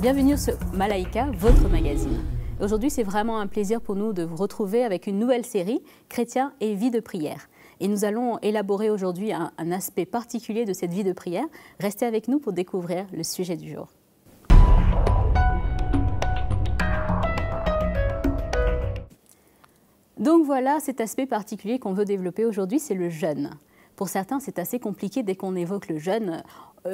Bienvenue sur Malaika, votre magazine. Aujourd'hui, c'est vraiment un plaisir pour nous de vous retrouver avec une nouvelle série, Chrétiens et vie de prière. Et nous allons élaborer aujourd'hui un aspect particulier de cette vie de prière. Restez avec nous pour découvrir le sujet du jour. Donc voilà, cet aspect particulier qu'on veut développer aujourd'hui, c'est le jeûne. Pour certains, c'est assez compliqué dès qu'on évoque le jeûne.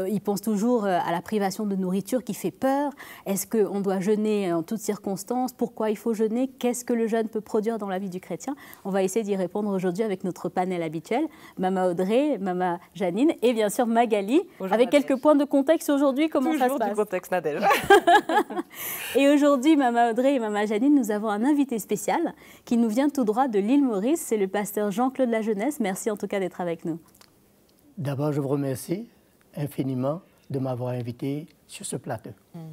Ils pensent toujours à la privation de nourriture qui fait peur. Est-ce qu'on doit jeûner en toutes circonstances? Pourquoi il faut jeûner? Qu'est-ce que le jeûne peut produire dans la vie du chrétien? On va essayer d'y répondre aujourd'hui avec notre panel habituel. Mama Audrey, Mama Janine et bien sûr Magali. Bonjour, avec Nadège. quelques points de contexte aujourd'hui, comment Toujours ça se passe? du contexte, Nadège. Et aujourd'hui, Mama Audrey et Mama Janine, nous avons un invité spécial qui nous vient tout droit de l'île Maurice. C'est le pasteur Jean-Claude Lajeunesse. Merci en tout cas d'être avec nous. D'abord, je vous remercie infiniment de m'avoir invité sur ce plateau.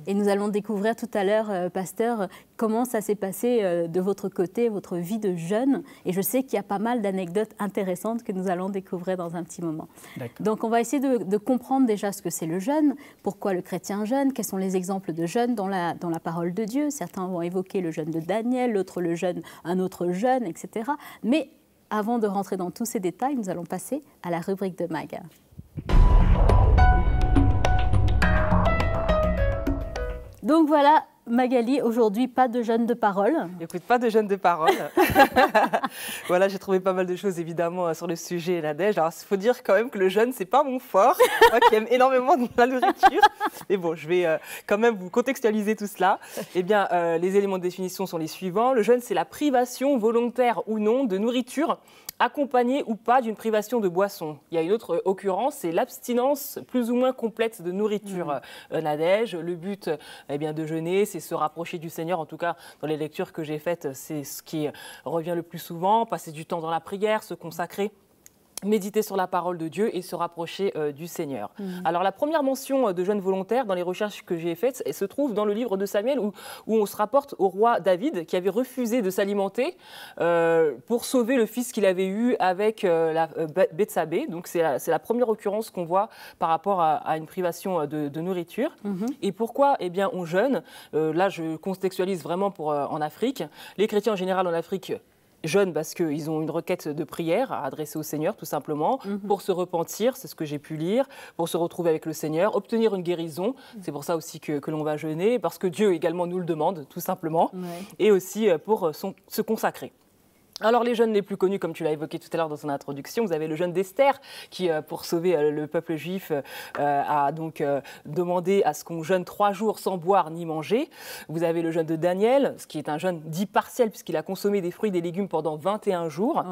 Et nous allons découvrir tout à l'heure, pasteur, comment ça s'est passé de votre côté, votre vie de jeûne. Et je sais qu'il y a pas mal d'anecdotes intéressantes que nous allons découvrir dans un petit moment. Donc on va essayer de comprendre déjà ce que c'est le jeûne, pourquoi le chrétien jeûne, quels sont les exemples de jeûne dans la parole de Dieu. Certains vont évoquer le jeûne de Daniel, l'autre le jeûne, un autre jeûne, etc. Mais avant de rentrer dans tous ces détails, nous allons passer à la rubrique de Mag. Donc voilà, Magali, aujourd'hui, pas de jeûne de parole. Écoute, pas de jeûne de parole. Voilà, j'ai trouvé pas mal de choses évidemment sur le sujet, Nadège. Alors, il faut dire quand même que le jeûne, c'est pas mon fort. Moi qui aime énormément de la nourriture. Mais bon, je vais quand même vous contextualiser tout cela. Eh bien, les éléments de définition sont les suivants. Le jeûne, c'est la privation volontaire ou non de nourriture, accompagnée ou pas d'une privation de boisson. Il y a une autre occurrence, c'est l'abstinence plus ou moins complète de nourriture. Nadège, le but de jeûner, c'est se rapprocher du Seigneur. En tout cas, dans les lectures que j'ai faites, c'est ce qui revient le plus souvent. Passer du temps dans la prière, se consacrer, méditer sur la parole de Dieu et se rapprocher du Seigneur. Alors la première mention de jeûne volontaire dans les recherches que j'ai faites se trouve dans le livre de Samuel où on se rapporte au roi David qui avait refusé de s'alimenter pour sauver le fils qu'il avait eu avec la Bethsabée. Donc c'est la première occurrence qu'on voit par rapport à une privation de nourriture. Et pourquoi on jeûne? Là je contextualise vraiment en Afrique. Les chrétiens en général en Afrique jeûnent parce qu'ils ont une requête de prière à adresser au Seigneur, tout simplement, pour se repentir, c'est ce que j'ai pu lire, pour se retrouver avec le Seigneur, obtenir une guérison. C'est pour ça aussi que l'on va jeûner, parce que Dieu également nous le demande, tout simplement, et aussi pour se consacrer. Alors les jeûnes les plus connus, comme tu l'as évoqué tout à l'heure dans son introduction, vous avez le jeûne d'Esther qui, pour sauver le peuple juif, a donc demandé à ce qu'on jeûne 3 jours sans boire ni manger. Vous avez le jeûne de Daniel, ce qui est un jeûne dit partiel puisqu'il a consommé des fruits et des légumes pendant 21 jours.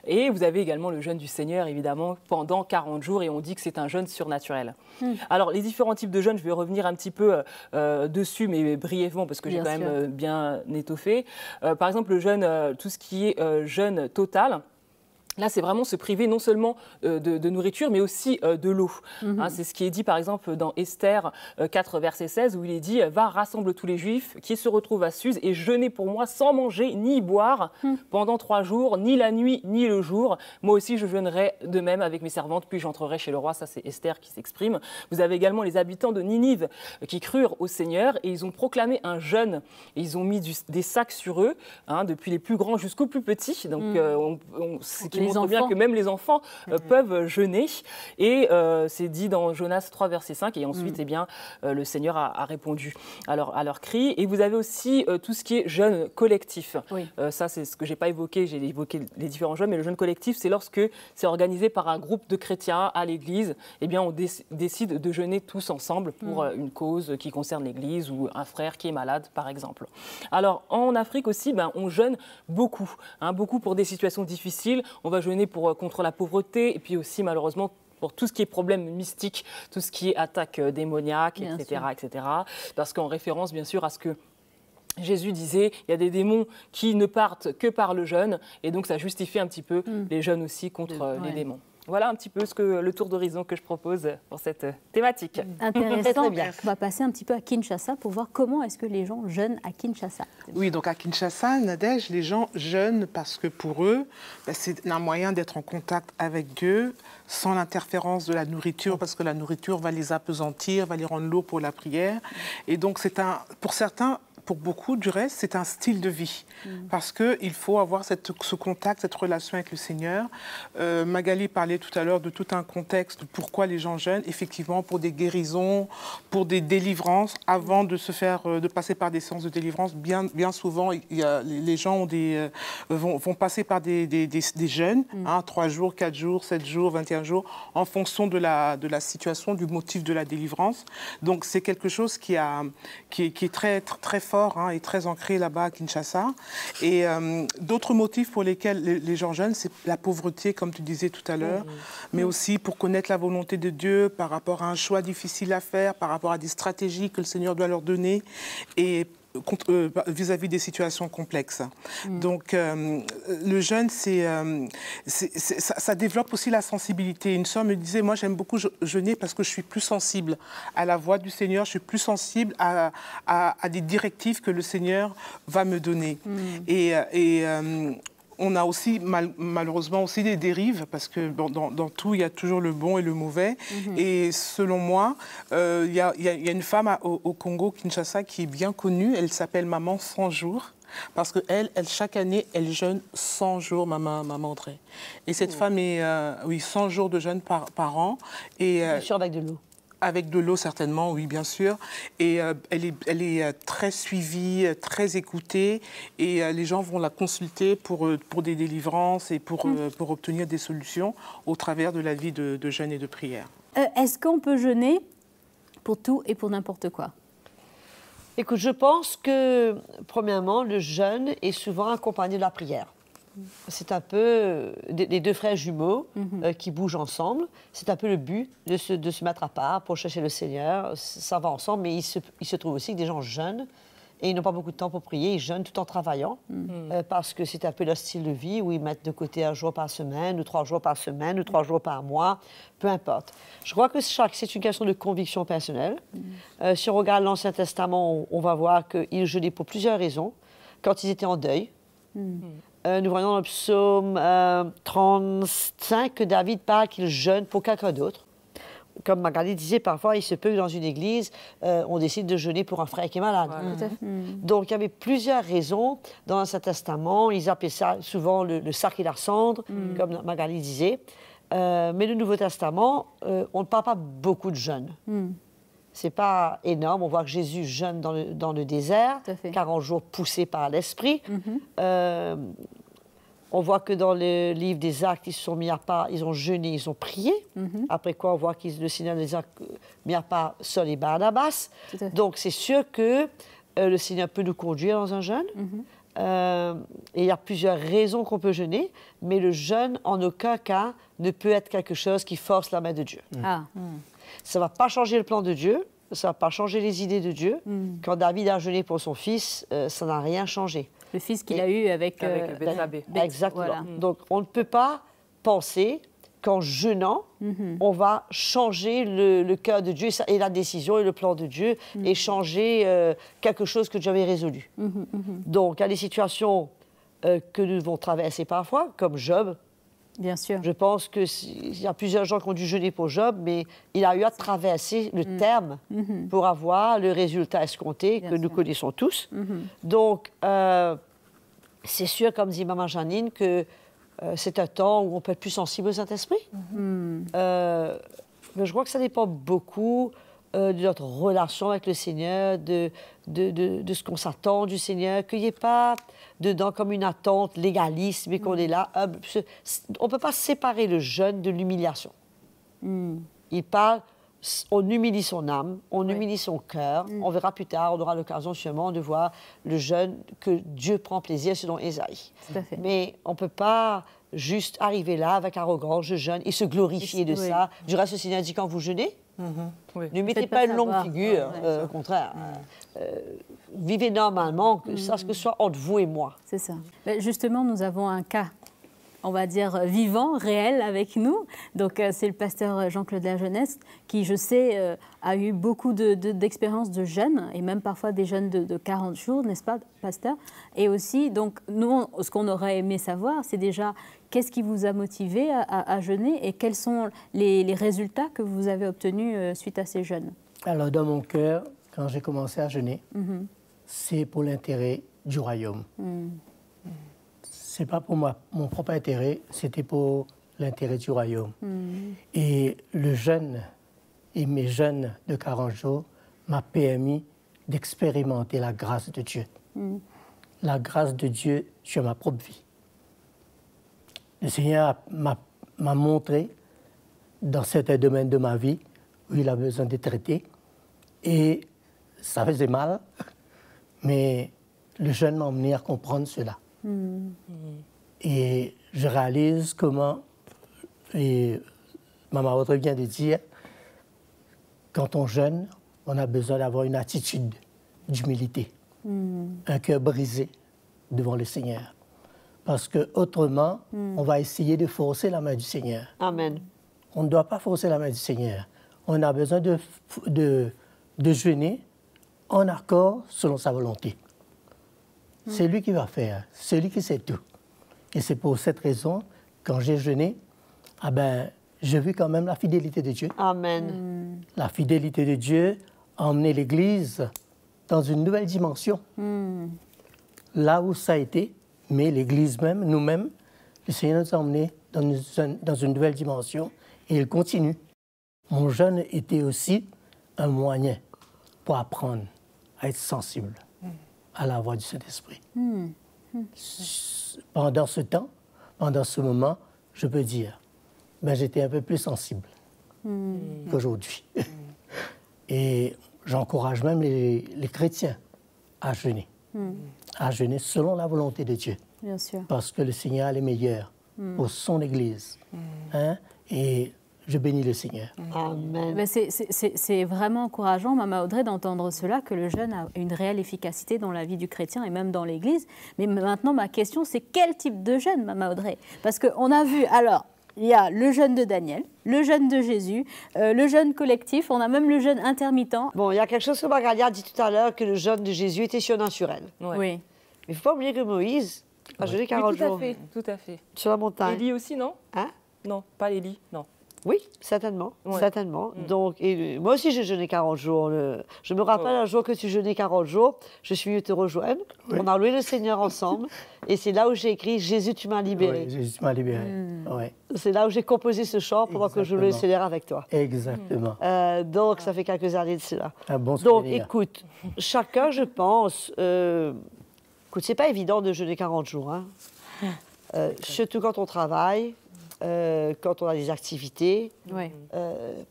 Et vous avez également le jeûne du Seigneur, évidemment, pendant 40 jours et on dit que c'est un jeûne surnaturel. Alors les différents types de jeûnes, je vais revenir un petit peu dessus, mais brièvement parce que j'ai quand même bien étoffé. Par exemple, le jeûne, tout ce qui est jeûne total. Là, c'est vraiment se priver non seulement de nourriture, mais aussi de l'eau. C'est ce qui est dit, par exemple, dans Esther 4, verset 16, où il est dit « Va, rassemble tous les Juifs qui se retrouvent à Suse et jeûnez pour moi sans manger ni boire pendant 3 jours, ni la nuit, ni le jour. Moi aussi, je jeûnerai de même avec mes servantes, puis j'entrerai chez le roi. » Ça, c'est Esther qui s'exprime. Vous avez également les habitants de Ninive qui crurent au Seigneur et ils ont proclamé un jeûne. Et ils ont mis des sacs sur eux, depuis les plus grands jusqu'aux plus petits. Donc, ce qui montre bien que même les enfants peuvent jeûner. Et c'est dit dans Jonas 3, verset 5. Et ensuite, le Seigneur a répondu à leur cri. Et vous avez aussi tout ce qui est jeûne collectif. Ça, c'est ce que je n'ai pas évoqué. J'ai évoqué les différents jeûnes. Mais le jeûne collectif, c'est lorsque c'est organisé par un groupe de chrétiens à l'église. On décide de jeûner tous ensemble pour une cause qui concerne l'église ou un frère qui est malade, par exemple. Alors, en Afrique aussi, on jeûne beaucoup. Beaucoup pour des situations difficiles. On va jeûner contre la pauvreté et puis aussi malheureusement pour tout ce qui est problème mystique, tout ce qui est attaque démoniaque, etc. Parce qu'en référence bien sûr à ce que Jésus disait, il y a des démons qui ne partent que par le jeûne et donc ça justifie un petit peu les jeûnes aussi contre les démons. Voilà un petit peu le tour d'horizon que je propose pour cette thématique. Intéressant. Très bien. On va passer un petit peu à Kinshasa pour voir comment est-ce que les gens jeûnent à Kinshasa. Oui, donc à Kinshasa, Nadège, les gens jeûnent parce que pour eux, c'est un moyen d'être en contact avec Dieu sans l'interférence de la nourriture, parce que la nourriture va les appesantir, va les rendre lourds pour la prière. Et donc pour certains, pour beaucoup du reste, c'est un style de vie. Parce qu'il faut avoir ce contact, cette relation avec le Seigneur. Magali parlait tout à l'heure de tout un contexte de pourquoi les gens jeûnent, effectivement pour des guérisons, pour des délivrances, avant de passer par des séances de délivrance. Bien souvent, les gens vont passer par des jeûnes, 3 jours, 4 jours, 7 jours, 21 jours, en fonction de la situation, du motif de la délivrance. Donc c'est quelque chose qui est très, très fort et très ancré là-bas à Kinshasa. Et d'autres motifs pour lesquels les gens jeûnent, c'est la pauvreté, comme tu disais tout à l'heure, mais aussi pour connaître la volonté de Dieu par rapport à un choix difficile à faire, par rapport à des stratégies que le Seigneur doit leur donner et vis-à-vis des situations complexes. Donc, le jeûne, ça développe aussi la sensibilité. Une sœur me disait, moi, j'aime beaucoup jeûner parce que je suis plus sensible à la voix du Seigneur, je suis plus sensible à des directives que le Seigneur va me donner. On a aussi, malheureusement, aussi des dérives, parce que dans tout, il y a toujours le bon et le mauvais. Et selon moi, il y a une femme au Congo, Kinshasa, qui est bien connue. Elle s'appelle Maman 100 jours. Parce que chaque année, elle jeûne 100 jours, maman Audrey. Et cette femme est, 100 jours de jeûne par an. Et, bien sûr, avec de l'eau. Avec de l'eau, certainement, oui, bien sûr. Et elle est très suivie, très écoutée. Et les gens vont la consulter pour des délivrances et pour obtenir des solutions au travers de la vie de jeûne et de prière. Est-ce qu'on peut jeûner pour tout et pour n'importe quoi? Écoute, je pense que, premièrement, le jeûne est souvent accompagné de la prière. C'est un peu les deux frères jumeaux qui bougent ensemble. C'est un peu le but de se mettre à part pour chercher le Seigneur. Ça va ensemble, mais il se trouve aussi que des gens jeûnent et ils n'ont pas beaucoup de temps pour prier. Ils jeûnent tout en travaillant parce que c'est un peu leur style de vie où ils mettent de côté 1 jour par semaine ou 3 jours par semaine ou 3 jours par mois, peu importe. Je crois que c'est une question de conviction personnelle. Si on regarde l'Ancien Testament, on va voir qu'ils jeûnaient pour plusieurs raisons. Quand ils étaient en deuil, nous voyons dans le psaume 35 que David parle qu'il jeûne pour quelqu'un d'autre. Comme Magali disait, parfois, il se peut que dans une église, on décide de jeûner pour un frère qui est malade. Voilà. Donc, il y avait plusieurs raisons dans l'Ancien Testament. Ils appelaient ça souvent le sac et la cendre, comme Magali disait. Mais le Nouveau Testament, on ne parle pas beaucoup de jeûne. C'est pas énorme. On voit que Jésus jeûne dans le désert, 40 jours poussé par l'Esprit. On voit que dans le livre des Actes, ils se sont mis à part, ils ont jeûné, ils ont prié. Après quoi, on voit que le Seigneur les a mis à part Saul et Barnabas. Donc, c'est sûr que le Seigneur peut nous conduire dans un jeûne. Et il y a plusieurs raisons qu'on peut jeûner, mais le jeûne, en aucun cas, ne peut être quelque chose qui force la main de Dieu. Ça ne va pas changer le plan de Dieu, ça ne va pas changer les idées de Dieu. Quand David a jeûné pour son fils, ça n'a rien changé. Le fils qu'il a eu avec Bethsabée. Exactement. Voilà. Donc, on ne peut pas penser qu'en jeûnant, on va changer le cœur de Dieu et la décision et le plan de Dieu et changer quelque chose que Dieu avait résolu. Donc, il y a des situations que nous devons traverser parfois, comme Job. Bien sûr. Je pense qu'il y a plusieurs gens qui ont dû jeûner pour Job, mais il a eu à traverser le terme pour avoir le résultat escompté que nous connaissons tous. Donc, c'est sûr, comme dit Maman Janine, que c'est un temps où on peut être plus sensible aux Saint-Esprit. Mais je crois que ça dépend beaucoup de notre relation avec le Seigneur, de ce qu'on s'attend du Seigneur, qu'il n'y ait pas dedans comme une attente légaliste, mais qu'on est là. On ne peut pas séparer le jeûne de l'humiliation. Il parle, on humilie son âme, on humilie son cœur. On verra plus tard, on aura l'occasion sûrement de voir le jeûne que Dieu prend plaisir selon Ésaïe. Mais on ne peut pas juste arriver là avec arrogance, je jeûne, et se glorifier de ça. Du reste, le Seigneur dit quand vous jeûnez, ne mettez pas une longue figure, au contraire. Vivez normalement, que ça ce que soit entre vous et moi. C'est ça. Mais justement, nous avons un cas on va dire, vivant, réel avec nous. Donc, c'est le pasteur Jean-Claude Lajeunesse qui, je sais, a eu beaucoup d'expériences de jeûne, et même parfois des jeûnes de 40 jours, n'est-ce pas, pasteur? Et aussi, donc, nous, ce qu'on aurait aimé savoir, c'est déjà qu'est-ce qui vous a motivé à jeûner et quels sont les résultats que vous avez obtenus suite à ces jeûnes? Alors, dans mon cœur, quand j'ai commencé à jeûner, c'est pour l'intérêt du royaume. C'est pas pour mon propre intérêt, c'était pour l'intérêt du royaume. Et le jeûne et mes jeûnes de 40 jours m'a permis d'expérimenter la grâce de Dieu. La grâce de Dieu sur ma propre vie. Le Seigneur m'a montré dans certains domaines de ma vie où il a besoin d'être traité. Et ça faisait mal, mais le jeûne m'a emmené à comprendre cela. Et je réalise comment, et Maman Audrey vient de dire, quand on jeûne, on a besoin d'avoir une attitude d'humilité, un cœur brisé devant le Seigneur. Parce qu'autrement, on va essayer de forcer la main du Seigneur. Amen. On ne doit pas forcer la main du Seigneur. On a besoin de jeûner en accord selon sa volonté. C'est lui qui va faire, c'est lui qui sait tout. Et c'est pour cette raison, quand j'ai jeûné, j'ai vu quand même la fidélité de Dieu. Amen. La fidélité de Dieu a emmené l'Église dans une nouvelle dimension. Là où ça a été, mais l'Église même, nous-mêmes, le Seigneur nous a emmenés dans une nouvelle dimension et il continue. Mon jeûne était aussi un moyen pour apprendre à être sensible à la voix du Saint-Esprit. Pendant ce temps, pendant ce moment, je peux dire, j'étais un peu plus sensible qu'aujourd'hui. Et j'encourage même les chrétiens à jeûner selon la volonté de Dieu. Bien sûr. Parce que le Seigneur est le meilleur pour son Église. Et je bénis le Seigneur. Amen. Mais c'est vraiment encourageant, Maman Audrey, d'entendre cela, que le jeûne a une réelle efficacité dans la vie du chrétien et même dans l'Église. Mais maintenant, ma question, c'est quel type de jeûne, Maman Audrey? Parce qu'on a vu, alors, il y a le jeûne de Daniel, le jeûne de Jésus, le jeûne collectif, on a même le jeûne intermittent. Bon, il y a quelque chose que Magalia a dit tout à l'heure, que le jeûne de Jésus était surnaturel. Ouais. Oui. Mais il ne faut pas oublier que Moïse a jeûné 40 jours. Tout à fait. Sur la montagne. Élie aussi, non? Hein? Non, pas Élie, non. Oui, certainement. Ouais. Certainement. Donc, moi aussi, j'ai jeûné 40 jours. Je me rappelle un jour que tu jeûnais 40 jours. Je suis venue te rejoindre. Oui. On a loué le Seigneur ensemble. Et c'est là où j'ai écrit « Jésus, tu m'as libéré ». Oui, Jésus m'a libéré. Ouais. C'est là où j'ai composé ce chant pendant que je louais le Seigneur avec toi. Exactement. Donc, ça fait quelques années de cela. Un bon souvenir. Donc, écoute, chacun, je pense... écoute, c'est pas évident de jeûner 40 jours. Hein. Surtout quand on travaille. Quand on a des activités,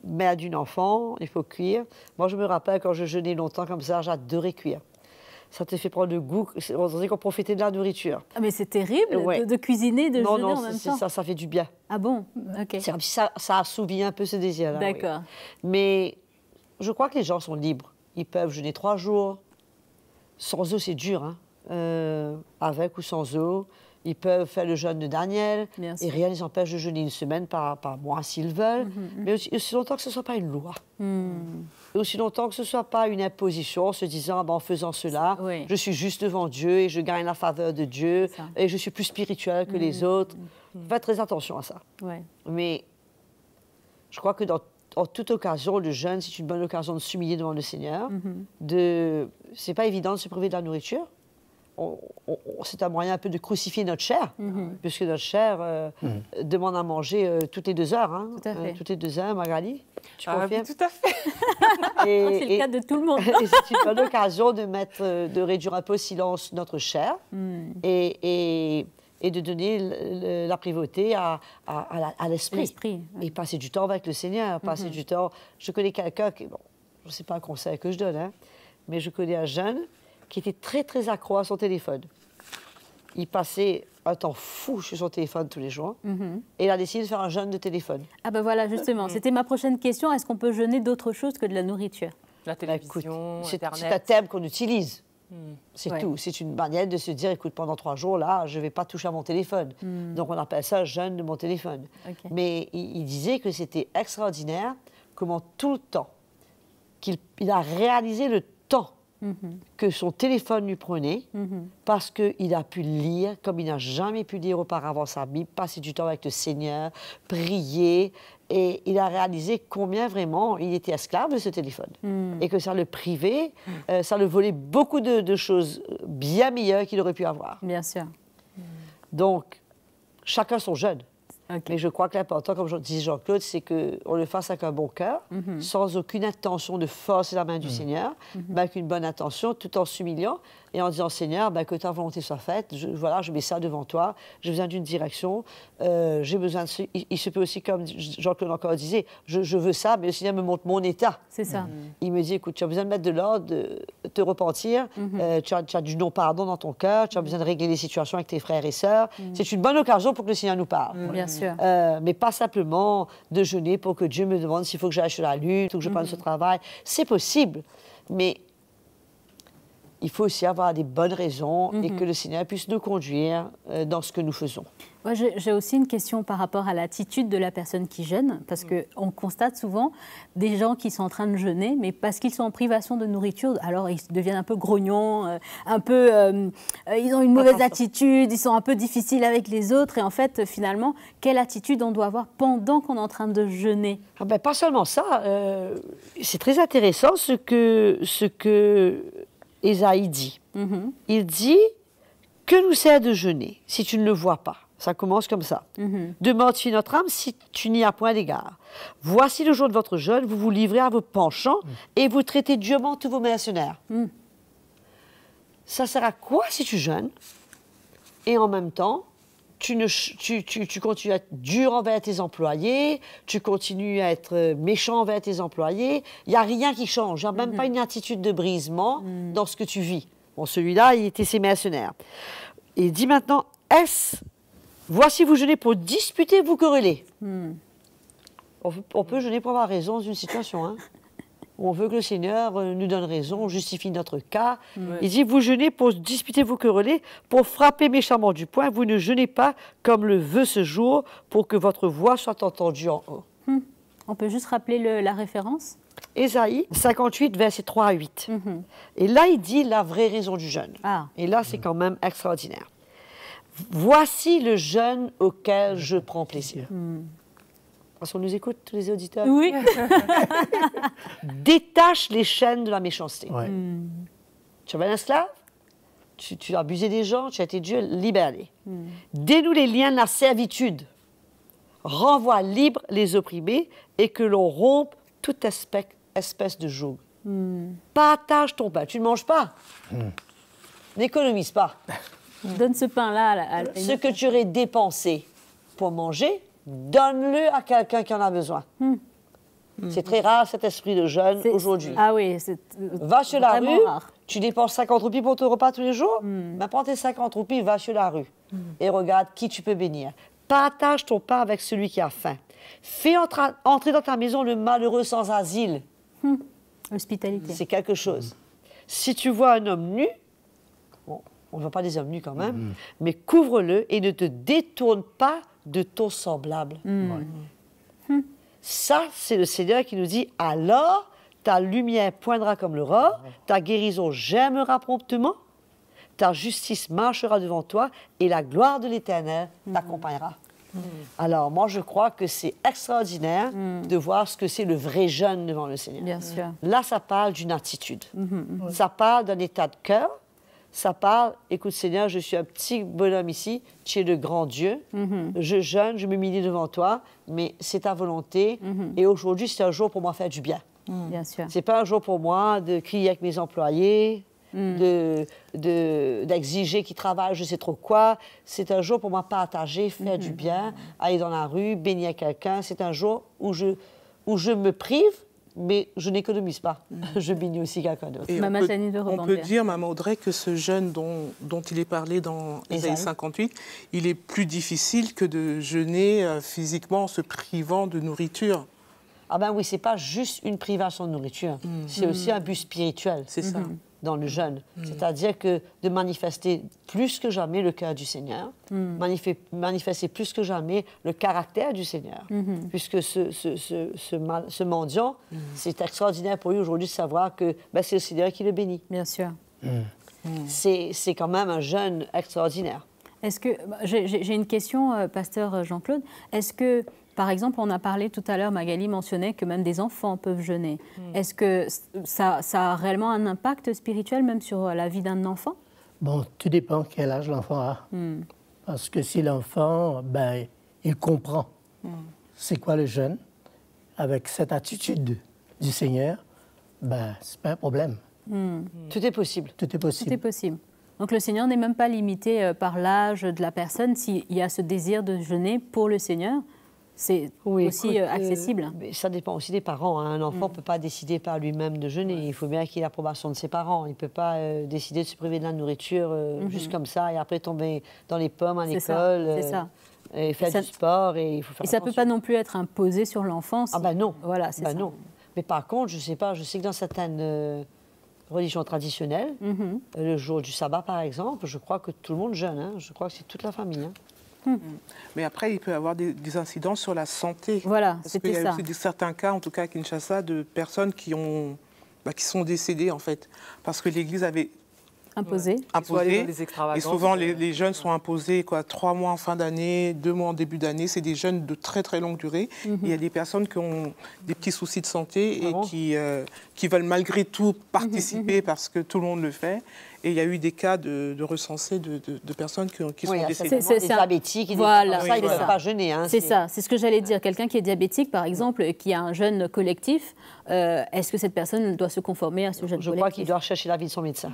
mère d'une enfant, il faut cuire. Moi, je me rappelle quand je jeûnais longtemps comme ça, j'adorais cuire. Ça te fait prendre le goût, on dirait qu'on profitait de la nourriture. Ah, mais c'est terrible de cuisiner, de jeûner en même temps. Non, ça fait du bien. Ah bon? Ok. Ça assouvit un peu ce désir-là. D'accord. Oui. Mais je crois que les gens sont libres. Ils peuvent jeûner 3 jours. Sans eau, c'est dur, hein. Avec ou sans eau. Ils peuvent faire le jeûne de Daniel et rien ne les empêche de jeûner une semaine par mois s'ils veulent, mais aussi longtemps que ce ne soit pas une loi. Et aussi longtemps que ce ne soit pas une imposition en se disant en faisant cela, je suis juste devant Dieu et je gagne la faveur de Dieu et je suis plus spirituel que les autres. Faites très attention à ça. Mais je crois que en toute occasion, le jeûne, c'est une bonne occasion de s'humilier devant le Seigneur. Ce n'est pas évident de se priver de la nourriture. C'est un moyen un peu de crucifier notre chair, puisque notre chair demande à manger toutes les 2 heures. Hein, tout à fait. Toutes les 2 heures, Magali, tu confirmes? Tout à fait. C'est le cas de tout le monde. Et c'est une bonne occasion de réduire un peu au silence notre chair et de donner la privauté à l'esprit. Et passer du temps avec le Seigneur, passer du temps... Je connais quelqu'un qui... Bon, je ne sais pas un conseil que je donne, hein, mais je connais un jeune qui était très, très accro à son téléphone. Il passait un temps fou sur son téléphone tous les jours et il a décidé de faire un jeûne de téléphone. Ah ben voilà, justement, c'était ma prochaine question. Est-ce qu'on peut jeûner d'autre chose que de la nourriture? La télévision, c'est Internet. un terme qu'on utilise. C'est tout. C'est une manière de se dire, écoute, pendant 3 jours, là, je ne vais pas toucher à mon téléphone. Donc, on appelle ça jeûne de mon téléphone. Mais il disait que c'était extraordinaire comment tout le temps, qu'il a réalisé le temps que son téléphone lui prenait parce qu'il a pu lire comme il n'a jamais pu lire auparavant sa Bible, passer du temps avec le Seigneur, prier. Et il a réalisé combien vraiment il était esclave de ce téléphone. Et que ça le privait, ça le volait beaucoup de choses bien meilleures qu'il aurait pu avoir. Bien sûr. Donc, chacun son jeûne. Mais je crois que l'important, comme disait Jean-Claude, c'est qu'on le fasse avec un bon cœur, sans aucune intention de forcer la main du Seigneur, mais avec une bonne intention, tout en s'humiliant et en disant, Seigneur, que ta volonté soit faite, je mets ça devant toi, j'ai besoin d'une direction, j'ai besoin de... Il se peut aussi, comme Jean-Claude encore disait, je veux ça, mais le Seigneur me montre mon état. C'est ça. Il me dit, écoute, tu as besoin de mettre de l'ordre, de te repentir, tu as du non-pardon dans ton cœur, tu as besoin de régler les situations avec tes frères et sœurs. C'est une bonne occasion pour que le Seigneur nous parle. Bien sûr. Mais pas simplement de jeûner pour que Dieu me demande s'il faut que j'aille sur la lune, ou que je prenne ce travail. C'est possible, mais il faut aussi avoir des bonnes raisons et que le Seigneur puisse nous conduire dans ce que nous faisons. Moi, j'ai aussi une question par rapport à l'attitude de la personne qui jeûne, parce qu'on constate souvent des gens qui sont en train de jeûner, mais parce qu'ils sont en privation de nourriture, alors ils deviennent un peu grognons, ils ont une mauvaise attitude, ils sont un peu difficiles avec les autres, et en fait, finalement, quelle attitude on doit avoir pendant qu'on est en train de jeûner? Pas seulement ça, c'est très intéressant ce que Ésaïe dit. Il dit « Que nous sert de jeûner si tu ne le vois pas ?» Ça commence comme ça. Demande-tu notre âme si tu n'y as point d'égard. Voici le jour de votre jeûne, vous vous livrez à vos penchants et vous traitez durement tous vos mercenaires. Ça sert à quoi si tu jeûnes et en même temps, tu continues à être dur envers tes employés, tu continues à être méchant envers tes employés. Il n'y a rien qui change. Il n'y a même pas une attitude de brisement dans ce que tu vis. Bon, celui-là, il était ses mercenaires. Et il dit maintenant, voici vous jeûnez pour disputer, vous quereller. On peut jeûner pour avoir raison dans une situation. Hein. On veut que le Seigneur nous donne raison, justifie notre cas. Il dit, vous jeûnez pour disputer, vous quereller, pour frapper méchamment du poing. Vous ne jeûnez pas comme le veut ce jour, pour que votre voix soit entendue en haut. On peut juste rappeler la référence? Ésaïe 58, versets 3 à 8. Et là, il dit la vraie raison du jeûne. Et là, c'est quand même extraordinaire. Voici le jeûne auquel je prends plaisir. Parce qu'on nous écoute, tous les auditeurs. Oui. Détache les chaînes de la méchanceté. Ouais. Tu avais un esclave, tu as abusé des gens, tu as été Dieu, libère-les. Dénoue les liens de la servitude. Renvoie libre les opprimés et que l'on rompe toute espèce de joug. Partage ton pain. Tu ne manges pas. N'économise pas. Donne ce pain-là. Ce que tu aurais dépensé pour manger, donne-le à quelqu'un qui en a besoin. C'est très rare cet esprit de jeûne aujourd'hui. Ah oui, c'est va sur la rue, rare. tu dépenses 50 roupies pour ton repas tous les jours, mais prends tes 50 roupies, va sur la rue et regarde qui tu peux bénir. Partage ton pain avec celui qui a faim. Fais entrer dans ta maison le malheureux sans asile. Hospitalité. C'est quelque chose. Si tu vois un homme nu, bon, on ne voit pas des hommes nus quand même, mais couvre-le et ne te détourne pas de ton semblable. Ça, c'est le Seigneur qui nous dit, alors ta lumière poindra comme l'aurore, ta guérison germera promptement, ta justice marchera devant toi et la gloire de l'Éternel t'accompagnera. Alors, moi, je crois que c'est extraordinaire de voir ce que c'est le vrai jeûne devant le Seigneur. Bien sûr. Là, ça parle d'une attitude. Ça parle d'un état de cœur. Ça parle, écoute Seigneur, je suis un petit bonhomme ici, tu es le grand Dieu, je jeûne, je m'humilie devant toi, mais c'est ta volonté. Et aujourd'hui, c'est un jour pour moi faire du bien. Bien sûr. C'est pas un jour pour moi de crier avec mes employés, d'exiger qu'ils travaillent, je sais trop quoi. C'est un jour pour moi partager, faire du bien, aller dans la rue, bénir quelqu'un. C'est un jour où je me prive, mais je n'économise pas. Je bénis aussi quelqu'un d'autre. On peut dire, Maman Audrey, que ce jeûne dont il est parlé dans Ésaïe 58, il est plus difficile que de jeûner physiquement en se privant de nourriture. Ah ben oui, c'est pas juste une privation de nourriture, c'est aussi un but spirituel. C'est ça. dans le jeûne. C'est-à-dire que de manifester plus que jamais le cœur du Seigneur, manifester plus que jamais le caractère du Seigneur. Puisque ce mendiant, c'est extraordinaire pour lui aujourd'hui de savoir que c'est le Seigneur qui le bénit. Bien sûr. C'est quand même un jeûne extraordinaire. Est-ce que j'ai une question, pasteur Jean-Claude. Est-ce que, par exemple, on a parlé tout à l'heure, Magali mentionnait que même des enfants peuvent jeûner. Est-ce que ça a réellement un impact spirituel même sur la vie d'un enfant? Bon, tout dépend quel âge l'enfant a. Parce que si l'enfant, il comprend c'est quoi le jeûne, avec cette attitude du Seigneur, c'est pas un problème. Tout est possible. Tout est possible. Tout est possible. Donc le Seigneur n'est même pas limité par l'âge de la personne. S'il y a ce désir de jeûner pour le Seigneur, c'est aussi accessible. Mais ça dépend aussi des parents. Hein. Un enfant ne peut pas décider par lui-même de jeûner. Il faut bien qu'il ait l'approbation de ses parents. Il ne peut pas décider de se priver de la nourriture juste comme ça et après tomber dans les pommes à l'école. C'est ça. Et faire du sport. Et il faut faire ça ne peut pas non plus être imposé sur l'enfant. Ah ben non. Voilà, c'est ça. Non. Mais par contre, je sais que dans certaines religions traditionnelles, le jour du sabbat par exemple, je crois que tout le monde jeûne. Hein. Je crois que c'est toute la famille. Hein. Mais après, il peut y avoir des incidences sur la santé. Voilà, c'était ça. Parce qu'il y a aussi certains cas, en tout cas à Kinshasa, de personnes qui sont décédées, en fait. Parce que l'Église avait imposé. Et souvent, les jeûnes sont imposés 3 mois en fin d'année, 2 mois en début d'année. C'est des jeûnes de très, très longue durée. Il y a des personnes qui ont des petits soucis de santé et qui veulent malgré tout participer parce que tout le monde le fait. Et il y a eu des cas de recensés de personnes qui sont décédées. C'est des diabétiques. Voilà, ils ne peuvent pas jeûner. Hein, c'est ça, c'est ce que j'allais dire. Quelqu'un qui est diabétique, par exemple, et qui a un jeûne collectif, est-ce que cette personne doit se conformer à ce jeûne collectif? Je crois qu'il doit rechercher l'avis de son médecin.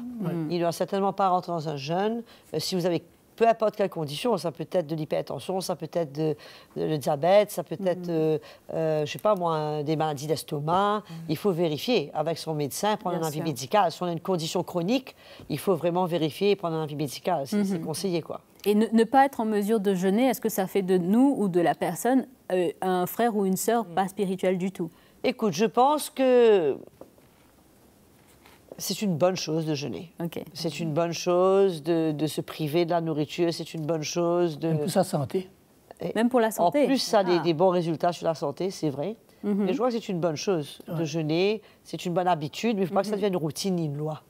Il ne doit certainement pas rentrer dans un jeûne. Si vous avez peu importe quelles conditions, ça peut être de l'hypertension, ça peut être le diabète, ça peut être, je ne sais pas moi, des maladies d'estomac. Il faut vérifier avec son médecin, prendre un avis médical. Si on a une condition chronique, il faut vraiment vérifier et prendre un avis médical. C'est conseillé, quoi. Et ne pas être en mesure de jeûner, est-ce que ça fait de nous ou de la personne un frère ou une sœur pas spirituel du tout? Écoute, je pense que c'est une bonne chose de jeûner. Okay. C'est une bonne chose de se priver de la nourriture. C'est une bonne chose de... Même pour sa santé. Même pour la santé. En plus, ça a des bons résultats sur la santé, c'est vrai. Mais je crois que c'est une bonne chose de jeûner. C'est une bonne habitude, mais il ne faut pas que ça devienne une routine ni une loi.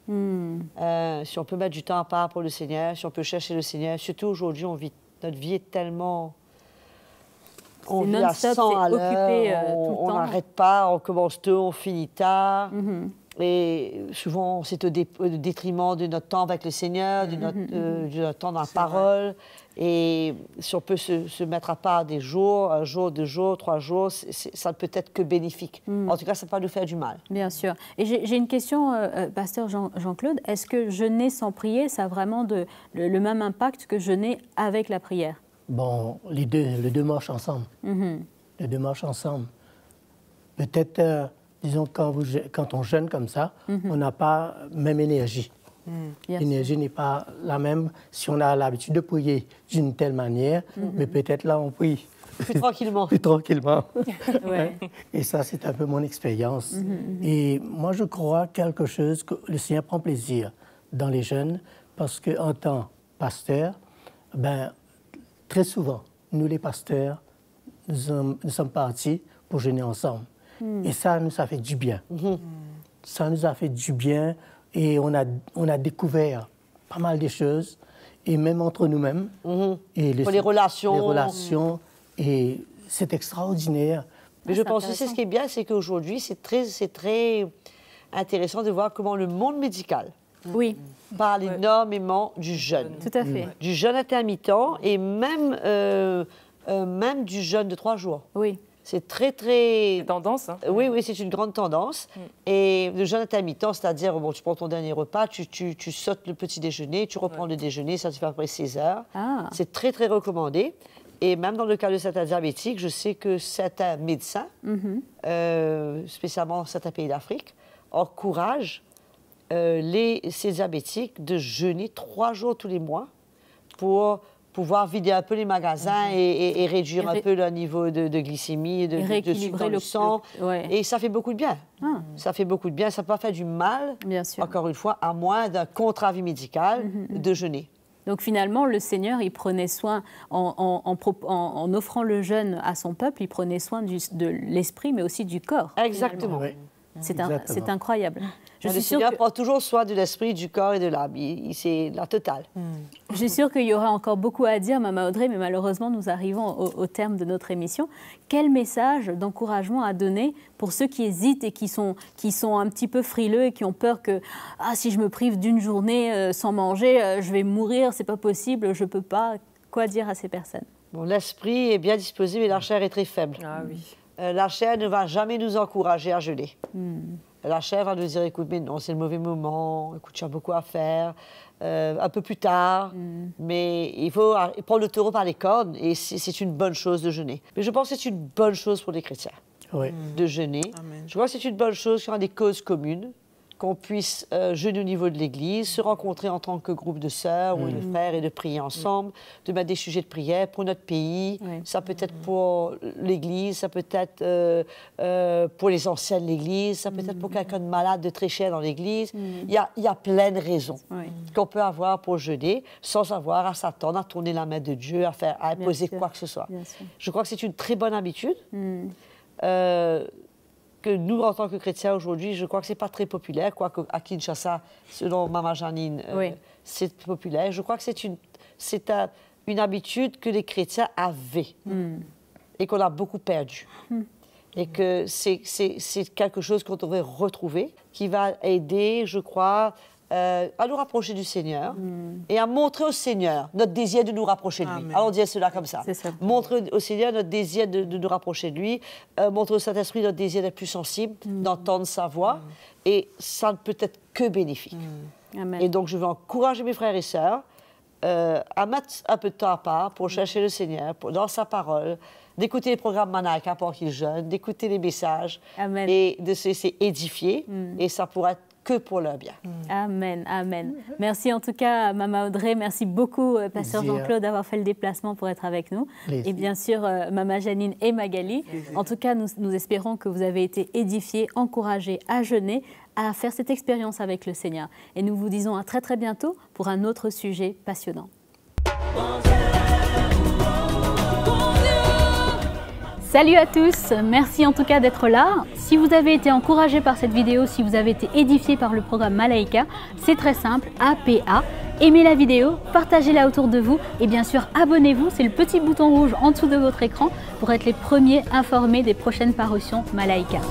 Si on peut mettre du temps à part pour le Seigneur, si on peut chercher le Seigneur, surtout aujourd'hui, notre vie est tellement... On vit à 100 à l'heure, on n'arrête pas, on commence tôt, on finit tard. Et souvent, c'est au détriment de notre temps avec le Seigneur, de notre temps dans la parole. Et si on peut se mettre à part des jours, 1 jour, 2 jours, 3 jours, ça ne peut être que bénéfique. En tout cas, ça ne peut pas nous faire du mal. Bien sûr. Et j'ai une question, pasteur Jean-Claude. Est-ce que jeûner sans prier, ça a vraiment le même impact que jeûner avec la prière? Bon, les deux marchent ensemble. Les deux marchent ensemble. Peut-être... disons, quand on jeûne comme ça, on n'a pas la même énergie. L'énergie n'est pas la même si on a l'habitude de prier d'une telle manière, mais peut-être là, on prie plus tranquillement. Plus tranquillement. Et ça, c'est un peu mon expérience. Et moi, je crois quelque chose que le Seigneur prend plaisir dans les jeûnes, parce qu'en tant que pasteur, très souvent, nous les pasteurs, nous sommes partis pour jeûner ensemble. Et ça nous a fait du bien. Ça nous a fait du bien et on a découvert pas mal de choses, et même entre nous-mêmes. Et pour les relations. Les relations, et c'est extraordinaire. Mais je pense aussi, ce qui est bien, c'est qu'aujourd'hui, c'est très intéressant de voir comment le monde médical parle énormément du jeûne. Tout à fait. Du jeûne intermittent et même du jeûne de 3 jours. Oui. C'est très... C'est tendance. Hein. Oui, c'est une grande tendance. Et le jeûne intermittent, c'est-à-dire, tu prends ton dernier repas, tu sautes le petit déjeuner, tu reprends le déjeuner, ça te fait à peu près 16 heures. C'est très, très recommandé. Et même dans le cas de certains diabétiques, je sais que certains médecins, spécialement certains pays d'Afrique, encouragent ces diabétiques de jeûner 3 jours tous les mois pour pouvoir vider un peu les magasins et réduire un peu le niveau de glycémie et de sucre dans le sang. Et ça fait beaucoup de bien. Ça fait beaucoup de bien. Ça peut pas faire du mal, bien sûr. Encore une fois, à moins d'un contre-avis médical de jeûner. Donc finalement, le Seigneur, il prenait soin, en offrant le jeûne à son peuple, il prenait soin de l'esprit, mais aussi du corps. Exactement. C'est incroyable. Le Seigneur prend toujours soin de l'esprit, du corps et de l'âme. C'est la totale. Je suis sûre qu'il y aura encore beaucoup à dire, Maman Audrey, mais malheureusement, nous arrivons au terme de notre émission. Quel message d'encouragement à donner pour ceux qui hésitent et qui sont un petit peu frileux et qui ont peur que si je me prive d'une journée sans manger, je vais mourir, c'est pas possible, je peux pas. Quoi dire à ces personnes? Bon, l'esprit est bien disposé, mais la chair est très faible. Ah oui. La chair ne va jamais nous encourager à jeûner. La chair va nous dire, écoute, mais non, c'est le mauvais moment, écoute, tu as beaucoup à faire, un peu plus tard, mais il faut prendre le taureau par les cornes et c'est une bonne chose de jeûner. Mais je pense que c'est une bonne chose pour les chrétiens de jeûner. Amen. Je crois que c'est une bonne chose qu'il y a des causes communes, qu'on puisse jeûner au niveau de l'Église, se rencontrer en tant que groupe de sœurs ou de frères et de prier ensemble, de mettre des sujets de prière pour notre pays. Ça peut être pour l'Église, ça peut être pour les anciens de l'Église, ça peut être pour quelqu'un de malade, de très cher dans l'Église. Il y a plein de raisons qu'on peut avoir pour jeûner sans avoir à s'attendre à tourner la main de Dieu, à imposer quoi que ce soit. Je crois que c'est une très bonne habitude. Que nous, en tant que chrétiens aujourd'hui, je crois que ce n'est pas très populaire, quoique à Kinshasa, selon Maman Janine, c'est populaire. Je crois que c'est une habitude que les chrétiens avaient et qu'on a beaucoup perdu. Et que c'est quelque chose qu'on devrait retrouver, qui va aider, je crois, à nous rapprocher du Seigneur et à montrer au Seigneur notre désir de nous rapprocher de lui. Amen. Allons dire cela comme ça. Montrer au Seigneur notre désir de nous rapprocher de lui, montrer au Saint-Esprit notre désir d'être plus sensible, d'entendre sa voix, et ça ne peut être que bénéfique. Amen. Et donc je veux encourager mes frères et sœurs à mettre un peu de temps à part pour chercher le Seigneur, dans sa parole, d'écouter les programmes Manaïka pendant qu'ils jeûnent, d'écouter les messages et de se laisser édifier, et ça pourra être que pour leur bien. Amen, amen. Merci en tout cas, Maman Audrey. Merci beaucoup, Pasteur Jean-Claude, d'avoir fait le déplacement pour être avec nous. Et bien sûr, Maman Janine et Magali. En tout cas, nous espérons que vous avez été édifiés, encouragés à jeûner, à faire cette expérience avec le Seigneur. Et nous vous disons à très très bientôt pour un autre sujet passionnant. Salut à tous, merci en tout cas d'être là. Si vous avez été encouragé par cette vidéo, si vous avez été édifié par le programme Malaika, c'est très simple, APA. Aimez la vidéo, partagez-la autour de vous et bien sûr abonnez-vous, c'est le petit bouton rouge en dessous de votre écran pour être les premiers informés des prochaines parutions Malaika.